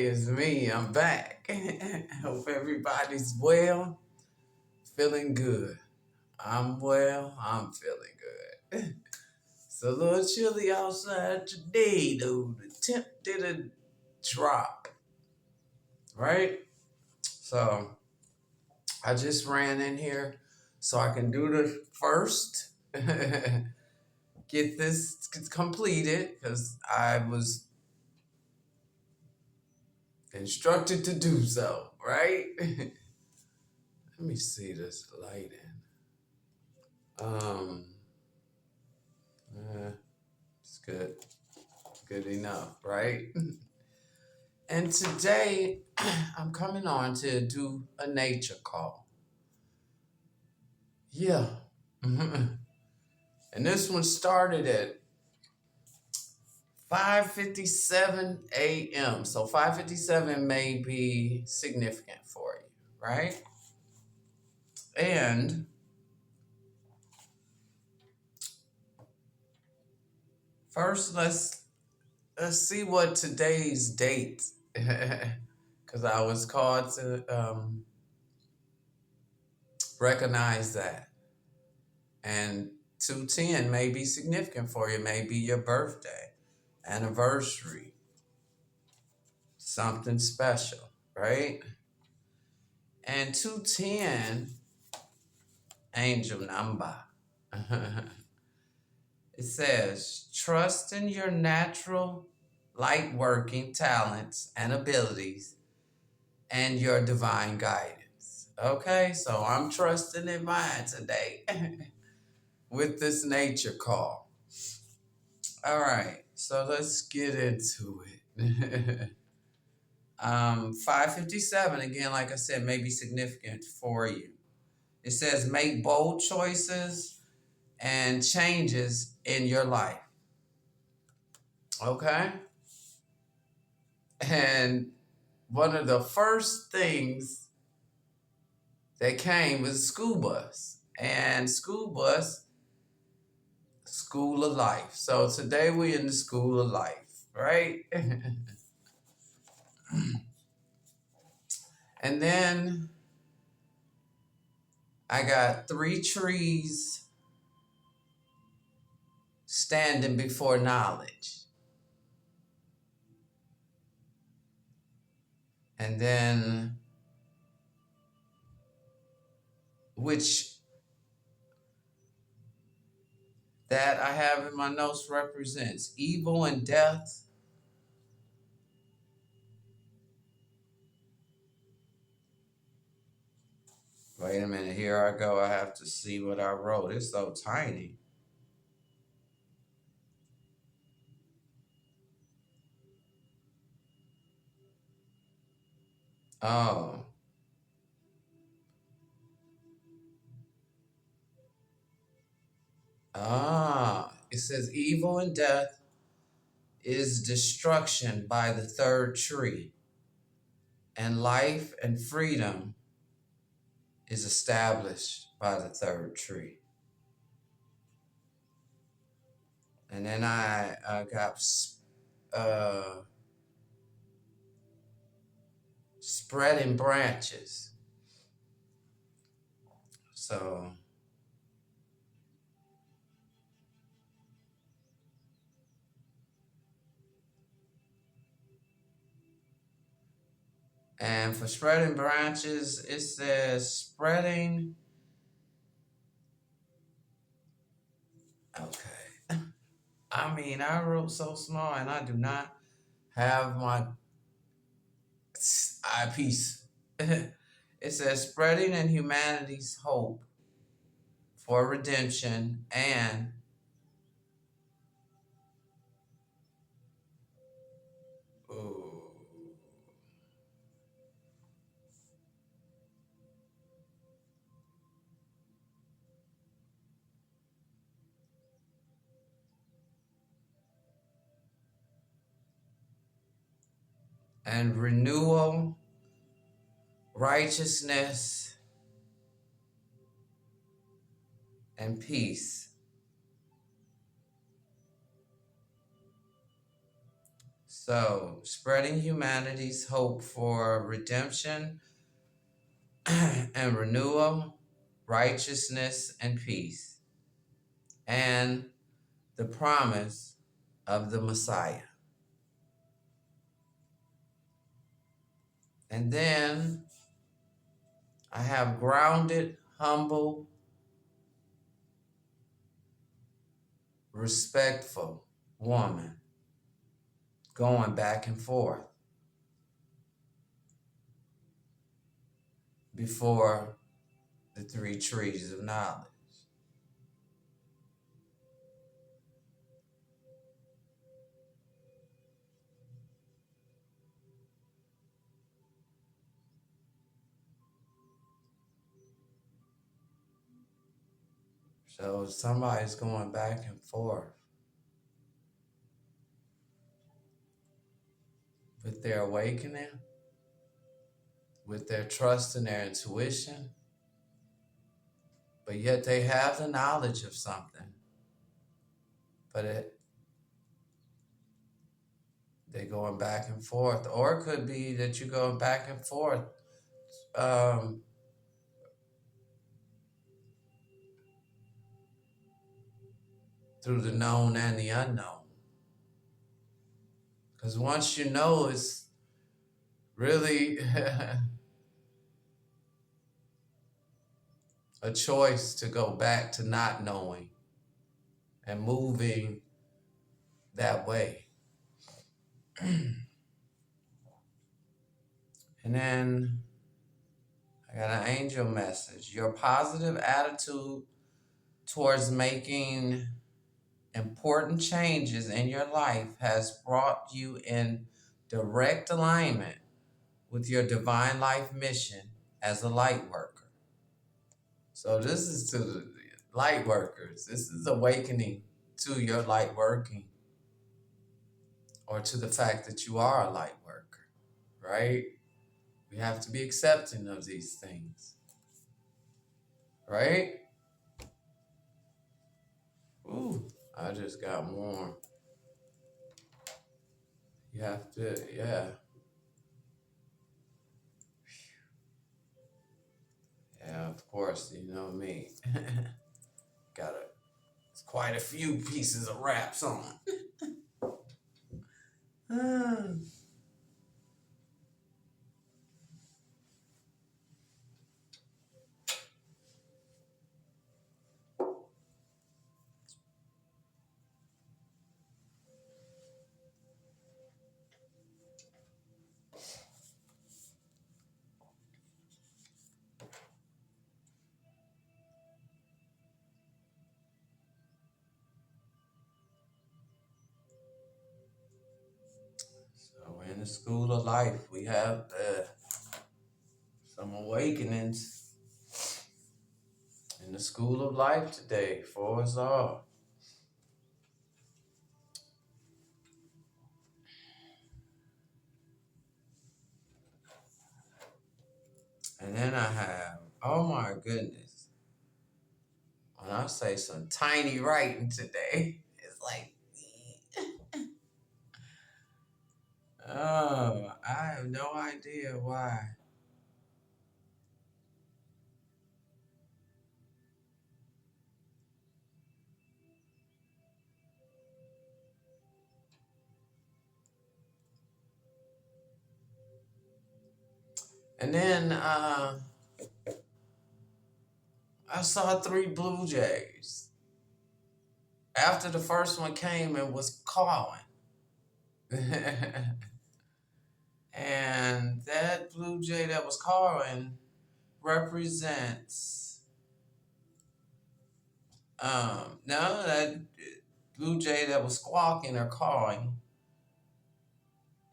Hey, it's me. I'm back. Hope everybody's well, feeling good. I'm well. I'm feeling good. It's a little chilly outside today, though. The temp didn't drop, right? So I just ran in here so I can do the first, get this completed because I was instructed to do so, right? Let me see this lighting. Um, it's good, good enough, right? And today I'm coming on to do a nature call. Yeah. And this one started at 5:57 a.m. So 5:57 may be significant for you, right? And first, let's see what today's date, because I was called to recognize that. And 210 may be significant for you, may be your birthday, anniversary, something special, right? And 210, angel number. It says, trust in your natural light working talents and abilities and your divine guidance. Okay, so I'm trusting in mine today with this nature call. All right, so let's get into it. 5:57 again, like I said, may be significant for you. It says make bold choices and changes in your life. Okay? And one of the first things that came was school bus. And school bus, school of life. So today we're in the school of life, right? And then I got 3 trees standing before knowledge. And then, which that I have in my notes represents evil and death. Wait a minute, here I go. I have to see what I wrote. It's so tiny. Oh. It says evil and death is destruction by the third tree, and life and freedom is established by the third tree. And then I got spreading branches. So, and for spreading branches, it says spreading. Okay. I mean, I wrote so small and I do not have my eyepiece. It says spreading in humanity's hope for redemption ooh, and renewal, righteousness, and peace. So, spreading humanity's hope for redemption and renewal, righteousness and peace, and the promise of the Messiah. And then I have grounded, humble, respectful woman going back and forth before the three trees of knowledge. So somebody's going back and forth with their awakening, with their trust in their intuition, but yet they have the knowledge of something, but they're going back and forth. Or it could be that you're going back and forth through the known and the unknown. Because once you know, it's really a choice to go back to not knowing and moving that way. And then I got an angel message. Your positive attitude towards making important changes in your life has brought you in direct alignment with your divine life mission as a light worker. So this is to the light workers. This is awakening to your light working, or to the fact that you are a light worker, right? We have to be accepting of these things, right? Ooh, I just got warm. You have to, yeah. Yeah, of course, you know me. It's quite a few pieces of wraps on. So in the school of life, we have some awakenings in the school of life today for us all. And then I have, oh my goodness, when I say some tiny writing today, it's like, oh, I have no idea why. And then I saw 3 blue jays after the first one came and was cawing. And that blue jay that was cawing represents, no, that blue jay that was squawking or cawing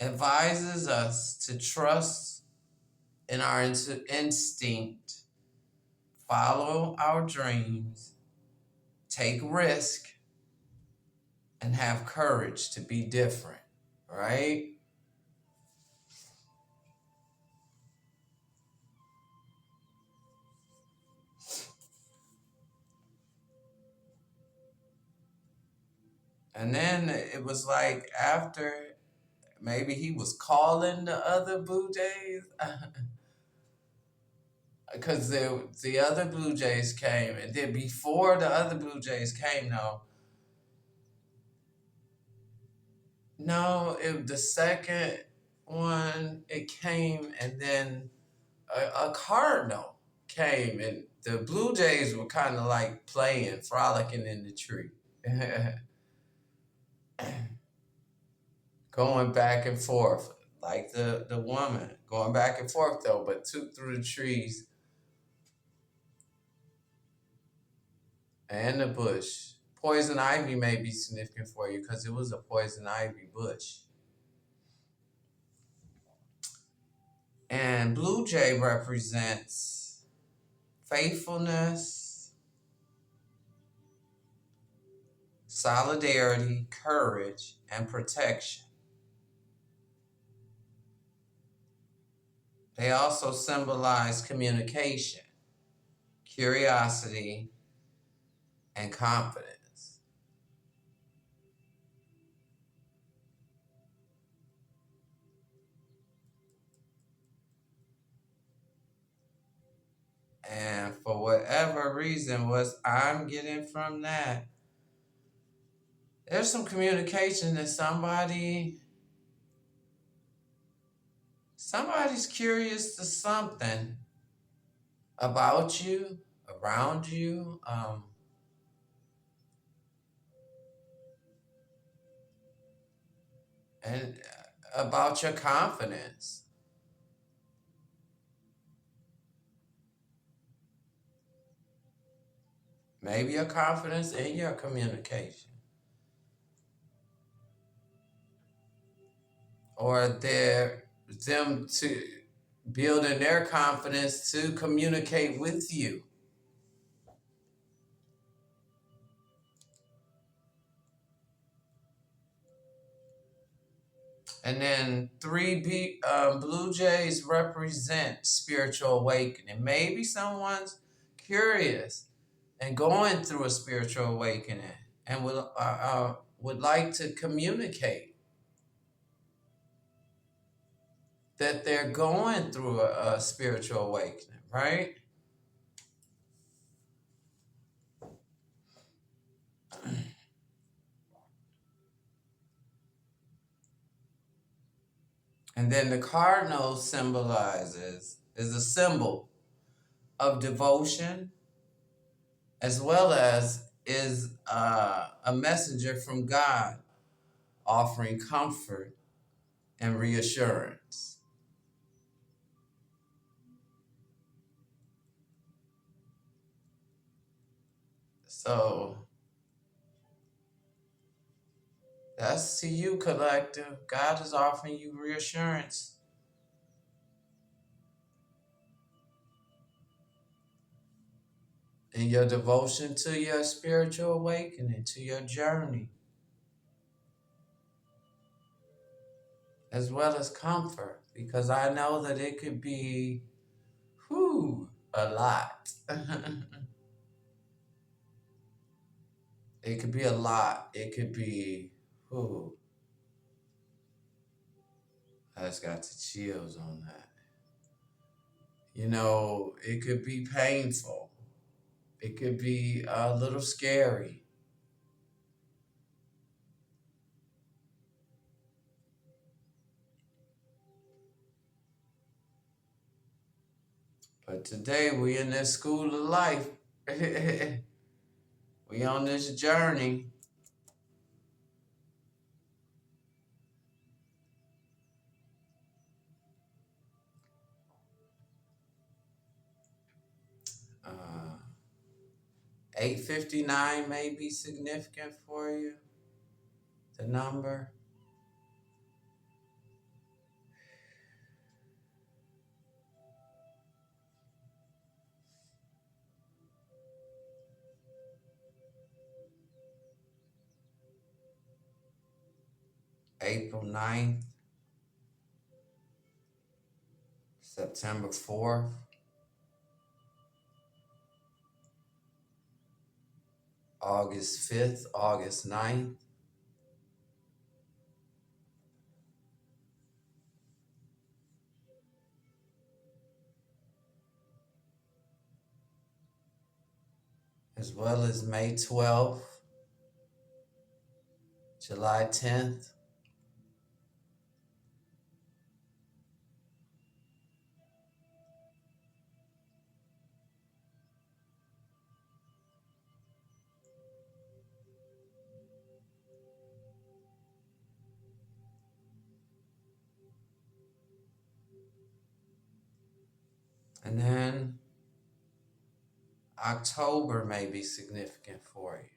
advises us to trust in our instinct, follow our dreams, take risk, and have courage to be different, right? And then it was like after maybe he was calling the other Blue Jays. Because the other Blue Jays came, and then before the other Blue Jays came, the second one, it came, and then a Cardinal came, and the Blue Jays were kind of like playing, frolicking in the tree. Going back and forth, like the woman, going back and forth though, but took through the trees and the bush. Poison ivy may be significant for you because it was a poison ivy bush. And Blue Jay represents faithfulness, solidarity, courage, and protection. They also symbolize communication, curiosity, and confidence. And for whatever reason, what I'm getting from that, there's some communication that somebody's curious to something about you, around you, and about your confidence. Maybe your confidence in your communication. Or them to building their confidence to communicate with you. And then Blue Jays represent spiritual awakening. Maybe someone's curious and going through a spiritual awakening and would like to communicate that they're going through a spiritual awakening, right? And then the cardinal is a symbol of devotion, as well as is a messenger from God offering comfort and reassurance. So that's to you, collective. God is offering you reassurance. In your devotion to your spiritual awakening, to your journey, as well as comfort, because I know that it could be, a lot. It could be a lot. It could be, I just got the chills on that. It could be painful. It could be a little scary. But today we in this school of life. We on this journey. Uh, 859 may be significant for you. The number. April 9th. September 4th. August 5th, August 9th. as well as May 12th, July 10th. And then October may be significant for you.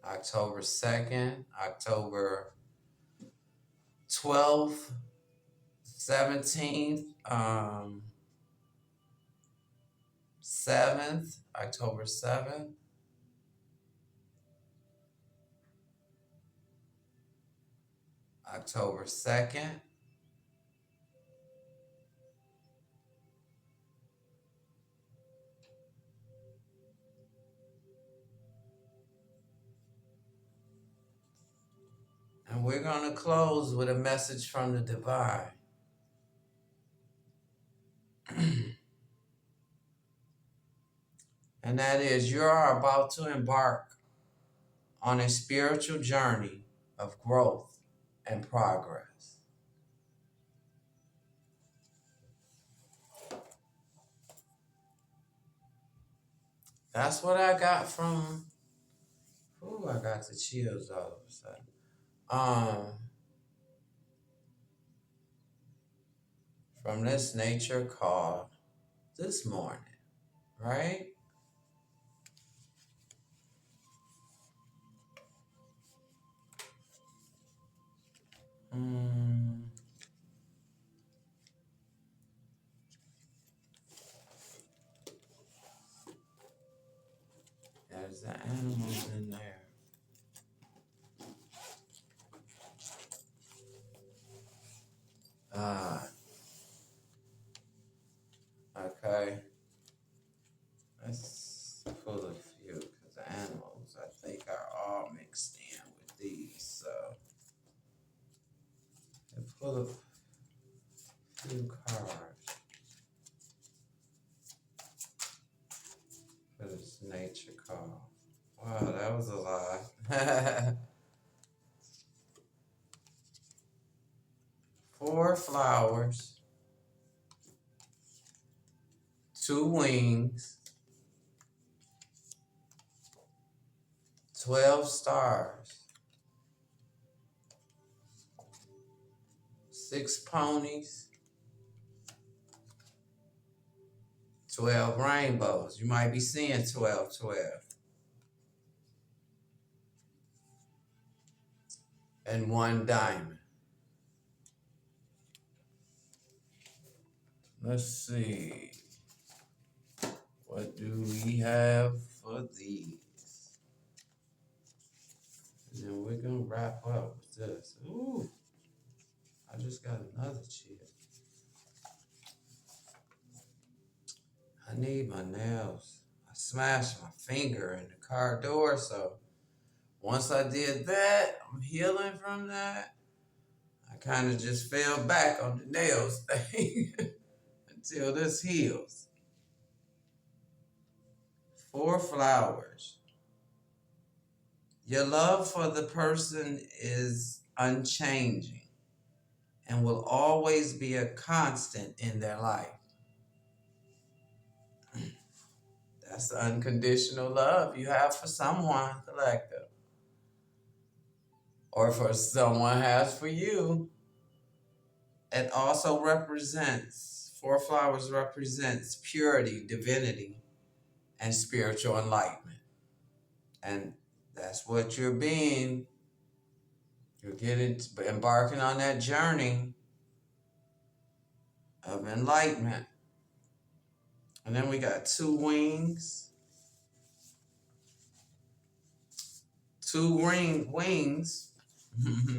October 2nd, October 12th, 17th, 7th, October 7th, October 2nd, and we're going to close with a message from the divine. And that is, you are about to embark on a spiritual journey of growth and progress. That's what I got from, I got the chills all of a sudden. From this nature call this morning, right? There's the animals in there. Okay. Let's pull a few because the animals I think are all mixed in with these. So let's pull a few cards for this nature call. Wow, that was a lot. 4 flowers, 2 wings, 12 stars, 6 ponies, 12 rainbows. You might be seeing 12, 12. And 1 diamond. Let's see. What do we have for these? And then we're going to wrap up with this. Ooh, I just got another chip. I need my nails. I smashed my finger in the car door, so once I did that, I'm healing from that. I kind of just fell back on the nails thing until this heals. 4 flowers. Your love for the person is unchanging and will always be a constant in their life. That's the unconditional love you have for someone, collective. Or for someone has for you. It also represents, 4 flowers represents purity, divinity, and spiritual enlightenment. And that's what you're embarking on that journey of enlightenment. And then we got 2 wings, 2 wings.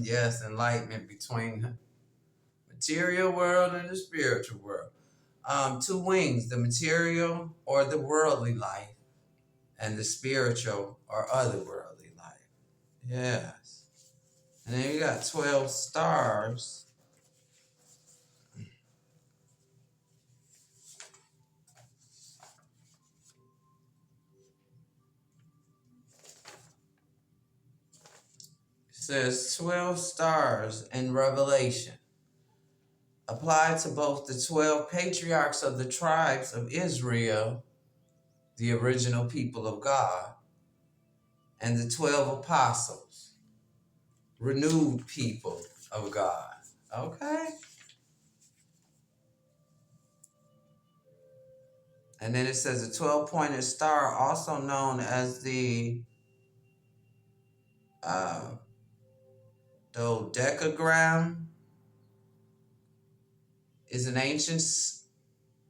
Yes, enlightenment between the material world and the spiritual world. 2 wings, the material or the worldly life, and the spiritual or otherworldly life. Yes. And then you got 12 stars. says 12 stars in Revelation apply to both the 12 patriarchs of the tribes of Israel, the original people of God, and the 12 apostles, renewed people of God. Okay? And then it says the 12-pointed star, also known as the dodecagram, is an ancient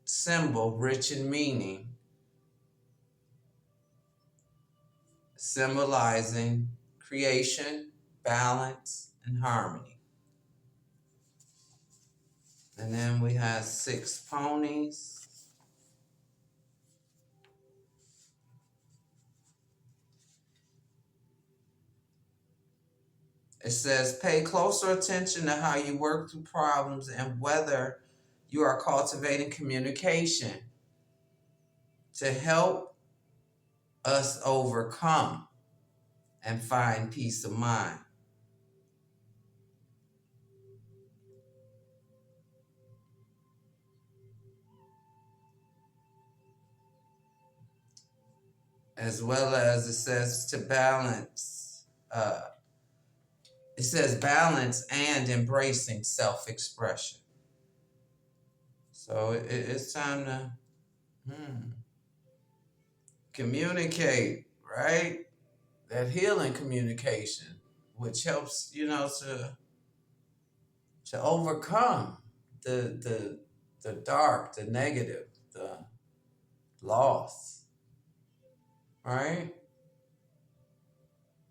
symbol rich in meaning, symbolizing creation, balance, and harmony. And then we have 6 ponies. It says, pay closer attention to how you work through problems and whether you are cultivating communication to help us overcome and find peace of mind. As well as it says to balance, it says balance and embracing self-expression. So it's time to communicate, right? That healing communication, which helps, to overcome the dark, the negative, the loss, right?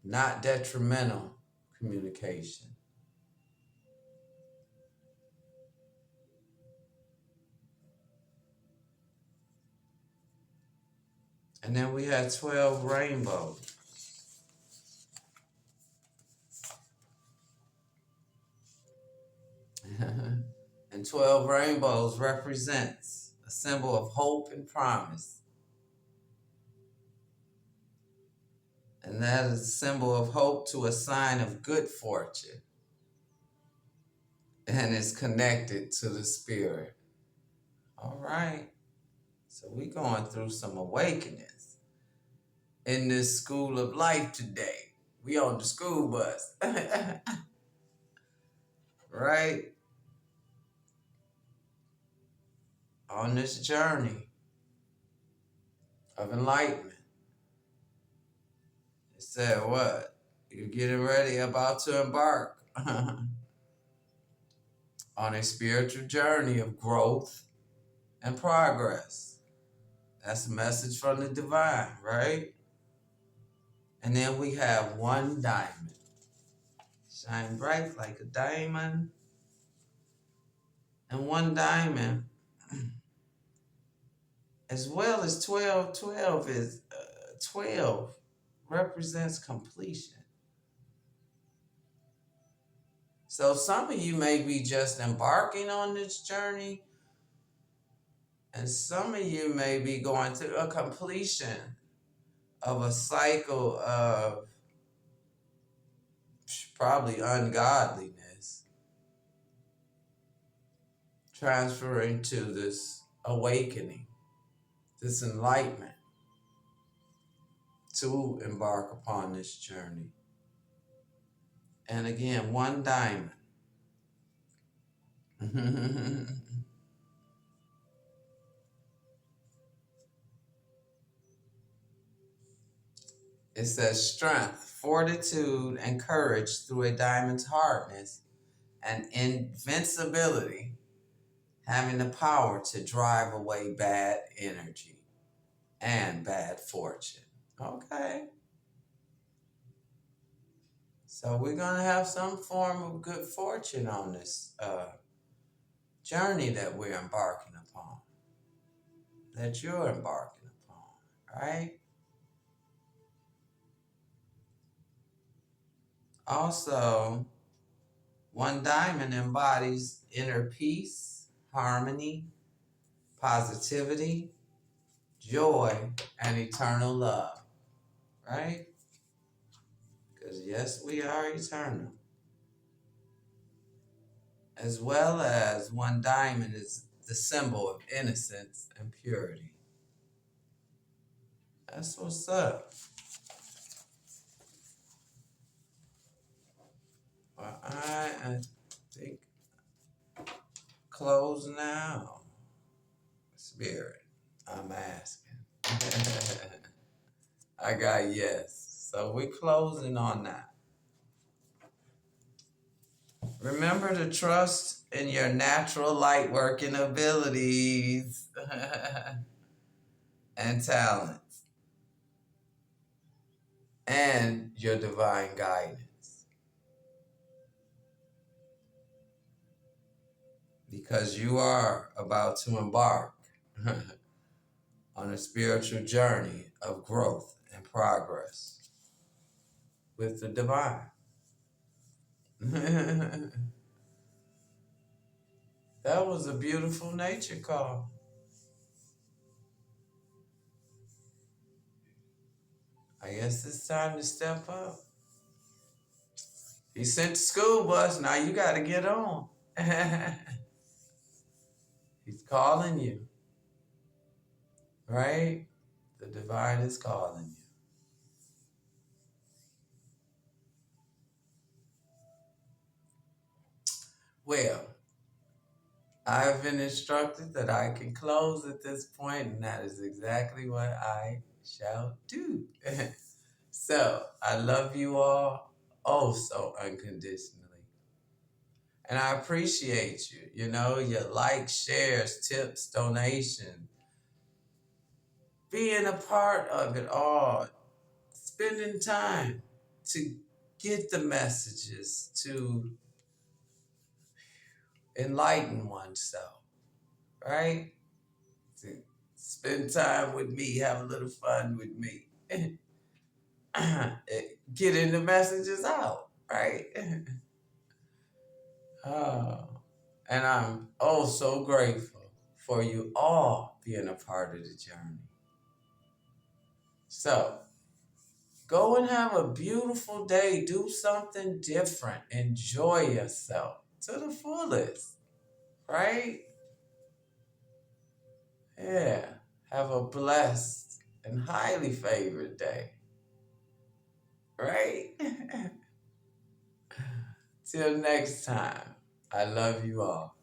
Not detrimental communication. And then we had 12 rainbows. And 12 rainbows represents a symbol of hope and promise. And that is a symbol of hope to a sign of good fortune. And is connected to the spirit. All right. So we're going through some awakenings in this school of life today. We on the school bus. Right? On this journey of enlightenment. It said what? You're getting ready, about to embark on a spiritual journey of growth and progress. That's a message from the divine, right? And then we have one diamond. Shine bright like a diamond. And one diamond, as well as 12, 12 is 12 represents completion. So some of you may be just embarking on this journey, and some of you may be going through a completion of a cycle of probably ungodliness, transferring to this awakening, this enlightenment, to embark upon this journey. And again, one diamond. It says strength, fortitude, and courage through a diamond's hardness, and invincibility, having the power to drive away bad energy and bad fortune. Okay. So we're going to have some form of good fortune on this journey that we're embarking upon, that you're embarking upon, right? Also, one diamond embodies inner peace, harmony, positivity, joy, and eternal love, right? Because Yes, we are eternal. As well as one diamond is the symbol of innocence and purity. That's what's up. Well, I think close now. Spirit, I'm asking. I got yes. So we're closing on that. Remember to trust in your natural light working abilities and talents and your divine guidance. Because you are about to embark on a spiritual journey of growth and progress with the divine. That was a beautiful nature call. I guess it's time to step up. He sent the school bus, now you got to get on. He's calling you, right? The divine is calling you. Well, I've been instructed that I can close at this point, and that is exactly what I shall do. So, I love you all oh so unconditionally. And I appreciate you. You know, your likes, shares, tips, donation, being a part of it all, spending time to get the messages, to enlighten oneself, right? To spend time with me, have a little fun with me. Getting the messages out, right? Oh, and I'm oh so grateful for you all being a part of the journey. So, go and have a beautiful day. Do something different. Enjoy yourself to the fullest, right? Yeah. Have a blessed and highly favored day, right? Till next time, I love you all.